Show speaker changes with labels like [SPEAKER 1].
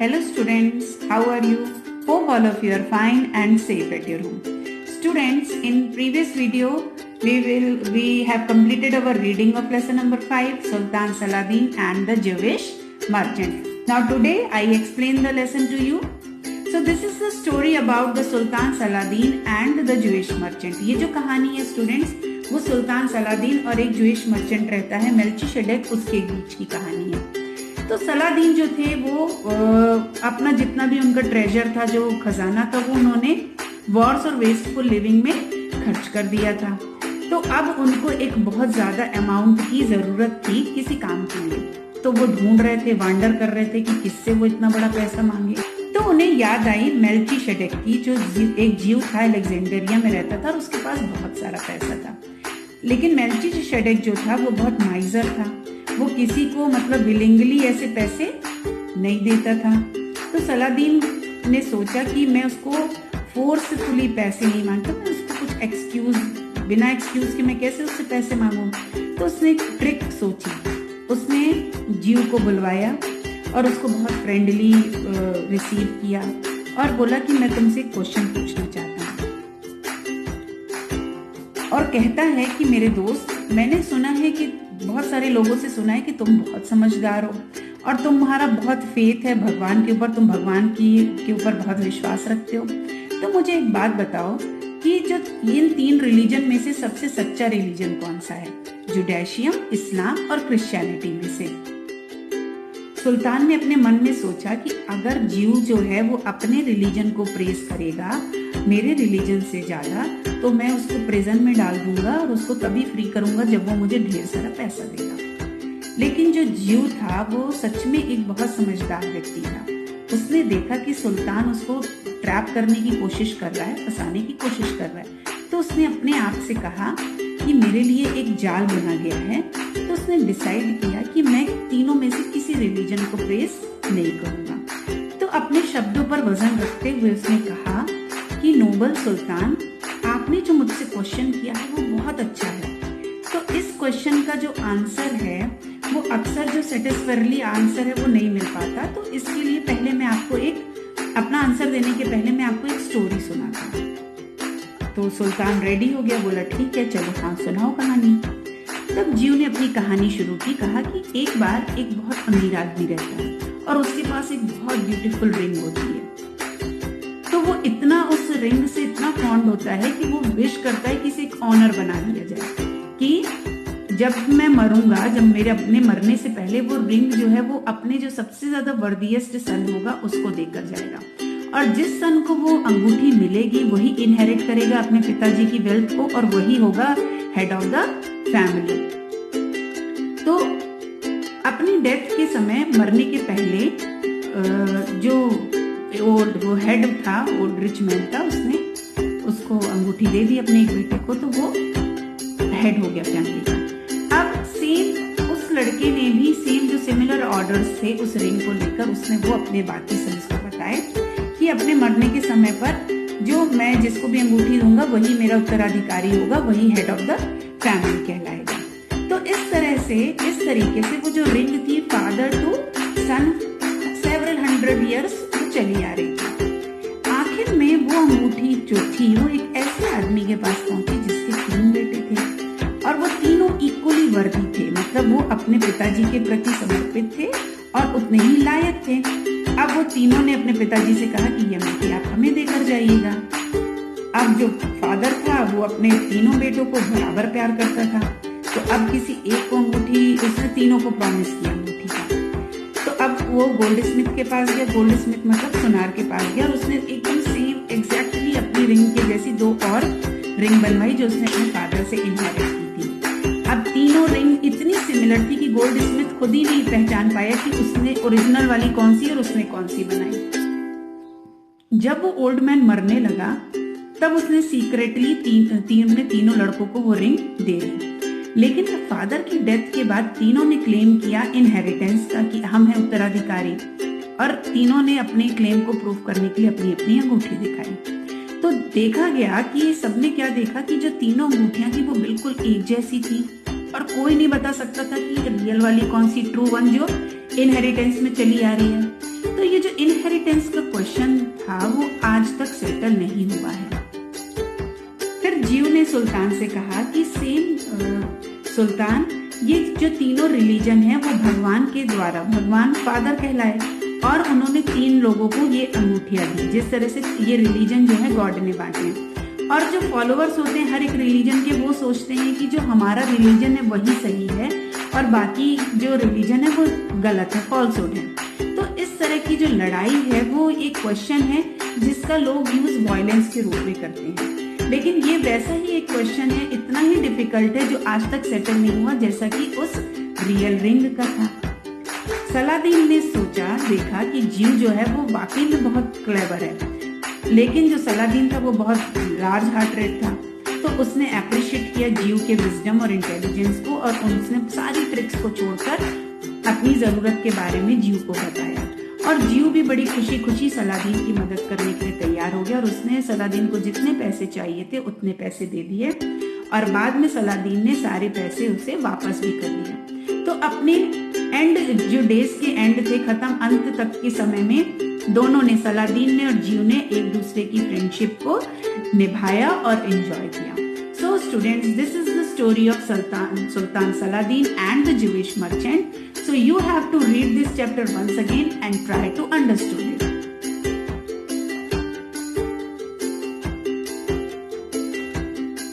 [SPEAKER 1] Hello students, how are you? Hope all of you are fine and safe at your home. Students, in previous video we have completed our reading of lesson number 5, Sultan Saladin and the Jewish merchant. Now today I explain the lesson to you. So this is the story about the Sultan Saladin and the Jewish merchant. ये जो कहानी है students, वो सुल्तान Saladin और एक Jewish merchant रहता है मेल्चीशेडेक, उसके बीच की कहानी है। तो सलादीन जो थे वो अपना जितना भी उनका ट्रेजर था, जो खजाना था, वो उन्होंने वॉर्स और वेस्टफुल लिविंग में खर्च कर दिया था। तो अब उनको एक बहुत ज्यादा अमाउंट की जरूरत थी किसी काम के लिए। तो वो ढूंढ रहे थे, वांडर कर रहे थे कि किससे वो इतना बड़ा पैसा मांगे। तो उन्हें याद आई मेल्चीशेडेक की, जो एक जीव था, अलेक्जेंड्रिया में रहता था और उसके पास बहुत सारा पैसा था। लेकिन मेल्चीशेडेक जो था वो बहुत माइजर था, वो किसी को मतलब विलिंगली ऐसे पैसे नहीं देता था। तो सलादीन ने सोचा कि मैं उसको फोर्सफुली पैसे नहीं मांगता, मैं उसको कुछ एक्सक्यूज, बिना एक्सक्यूज के मैं कैसे उससे पैसे मांगूं। तो उसने एक ट्रिक सोची। उसने जीव को बुलवाया और उसको बहुत फ्रेंडली रिसीव किया और बोला कि मैं तुमसे एक क्वेश्चन पूछना चाहता हूँ। और कहता है कि मेरे दोस्त, मैंने सुना है कि बहुत सारे लोगों से सुना है कि तुम बहुत समझदार हो और तुम्हारा बहुत फेथ है भगवान के ऊपर, तुम भगवान के ऊपर बहुत विश्वास रखते हो। तो मुझे एक बात बताओ कि जो इन 3 रिलीजन में से सबसे सच्चा रिलीजन कौन सा है? जुडाइशियम, इस्लाम और क्रिश्चियनिटी में से। सुल्तान ने अपने मन में सोचा कि अगर जीव जो है वो अपने रिलीजन को प्रेस करेगा मेरे रिलीजन से ज्यादा, तो मैं उसको प्रिजन में डाल दूंगा और उसको तभी फ्री करूंगा जब वो मुझे ढेर सारा पैसा देगा। लेकिन जो जीव था वो सच में एक बहुत समझदार व्यक्ति था। उसने देखा कि सुल्तान उसको ट्रैप करने की कोशिश कर रहा है, फंसाने की कोशिश कर रहा है। तो उसने अपने आप से कहा कि मेरे लिए एक जाल बना गया है। तो उसने डिसाइड किया कि मैं तीनों में से किसी रिलीजन को प्रेस नहीं करूंगा। तो अपने शब्दों पर वजन रखते हुए उसने कहा कि नोबल सुल्तान, आपने जो मुझसे क्वेश्चन किया है वो बहुत अच्छा है। तो इस क्वेश्चन का जो आंसर है वो अक्सर जो सेटिस्फैक्टरी आंसर है वो नहीं मिल पाता। तो इसके लिए पहले मैं आपको अपना आंसर देने के पहले मैं आपको एक स्टोरी सुनाता हूँ। तो सुल्तान रेडी हो गया, बोला ठीक है चलो, हाँ सुनाओ कहानी। तब जीव ने अपनी कहानी शुरू की। कहा कि एक बार एक बहुत अमीर आदमी रहता है और उसके पास एक बहुत ब्यूटीफुल रिंग होती है। तो वो इतना उस रिंग से इतना फॉन्ड होता है कि वो विश करता है कि इसे एक ऑनर बना दिया जाए, कि जब मैं मरूंगा, जब मेरे अपने मरने से पहले वो रिंग जो है वो अपने जो सबसे ज्यादा वर्दिएस्ट सन होगा उसको देकर जाएगा। और जिस सन को वो अंगूठी मिलेगी वही इनहेरिट करेगा अपने पिताजी की वेल्थ को और वही होगा हेड ऑफ द फैमिली। तो अपनी डेथ के समय, मरने के पहले, जो वो हेड था, वो रिच मैन था, उसने उसको अंगूठी दे दी अपने एक बेटे को, तो वो हेड हो गया फैमिली का। अब सेम उस लड़के ने भी सेम जो सिमिलर ऑर्डर्स थे उस रिंग को लेकर उसने वो अपने बाकी सन्स को बताए कि अपने मरने के समय पर जो मैं जिसको भी अंगूठी दूंगा वही मेरा उत्तराधिकारी होगा, वही हेड ऑफ द फैमिली कहलाएगा। तो इस तरीके से वो जो रिंग थी father to son several 100 years चली आ रही थी। आखिर में वो अंगूठी जो थी वो एक ऐसे आदमी के पास पहुंची जिसके 3 बेटे थे और वो तीनों इक्वली वर्दी थे, मतलब वो अपने पिताजी के प्रति समर्पित थे और उतने ही लायक थे। अब वो तीनों ने अपने पिताजी से कहा कि ये अंगूठी आप हमें देकर जाइएगा। अब जो फादर था वो अपने तीनों बेटों को बराबर प्यार करता था, तो अब किसी एक को अंगूठी, उसने तीनों को प्रॉमिस किया अंगूठी का। तो अब वो गोल्ड स्मिथ के पास गया, गोल्ड स्मिथ मतलब सुनार के पास गया, और उसने एकदम सेम एग्जैक्टली अपनी रिंग के जैसी 2 और रिंग बनवाई जो उसने अपने फादर से इनहेरिट की थी। अब तीनों रिंग इतनी सिमिलर थी कि गोल्ड स्मिथ खुद ही नहीं पहचान पाया कि उसने ओरिजिनल वाली कौन सी और उसने कौन सी बनाई। जब वो ओल्ड मैन मरने लगा तब उसने सीक्रेटली तीनों लड़कों को वो रिंग दे दी। लेकिन फादर की डेथ के बाद तीनों ने क्लेम किया इनहेरिटेंस का कि हम हैं उत्तराधिकारी, और तीनों ने अपने क्लेम को प्रूव करने के लिए अपनी अपनी अंगूठी दिखाई। तो देखा गया कि सबने क्या देखा कि जो तीनों अंगूठियां थी वो बिल्कुल एक जैसी थी और कोई नहीं बता सकता था कि रियल वाली कौन सी, ट्रू वन जो इनहेरिटेंस में चली आ रही है। तो परंतु ये जो इनहेरिटेंस का क्वेश्चन था वो आज तक सेटल नहीं हुआ है। फिर जीव ने सुल्तान से कहा कि सुल्तान, ये जो तीनों रिलीजन है वो भगवान के द्वारा, भगवान फादर कहलाए, और उन्होंने 3 लोगों को ये अंगूठियां दी। जिस तरह से ये रिलीजन जो है गॉड ने बांटे हैं, और जो फॉलोअर्स होते हैं हर एक रिलीजन के, वो सोचते हैं कि जो हमारा रिलीजन है वही सही है और बाकी जो रिलीजन है वो गलत है, फॉल्सहुड है। तो इस तरह की जो लड़ाई है वो एक क्वेश्चन है जिसका लोग यूज वायलेंस के रूप में करते हैं। लेकिन ये वैसा ही एक क्वेश्चन है, इतना ही डिफिकल्ट है, जो आज तक सेटल नहीं हुआ जैसा कि उस रियल रिंग का था। सलादीन ने सोचा, देखा कि जीव जो है वो वाकई में बहुत क्लेवर है, लेकिन जो सलादीन था वो बहुत लार्ज हार्ट रेट था। तो उसने अप्रिशिएट किया जीव के विजडम और इंटेलिजेंस को, और उसने सारी ट्रिक्स को छोड़कर अपनी जरूरत के बारे में जीव को बताया। और जीव भी बड़ी खुशी खुशी सलादीन की मदद करने के लिए तैयार हो गया, और उसने सलादीन को जितने पैसे चाहिए थे उतने पैसे दे दिए, और बाद में सलादीन ने सारे पैसे उसे वापस भी कर दिए। तो अपने एंड, जो डेज के एंड थे, खत्म अंत तक के समय में दोनों ने, सलादीन ने और जीव ने, एक दूसरे की फ्रेंडशिप को निभाया और एंजॉय किया। So students, this is the story of Sultan Saladin and the Jewish merchant. So you have to read this chapter once again and try to understand it.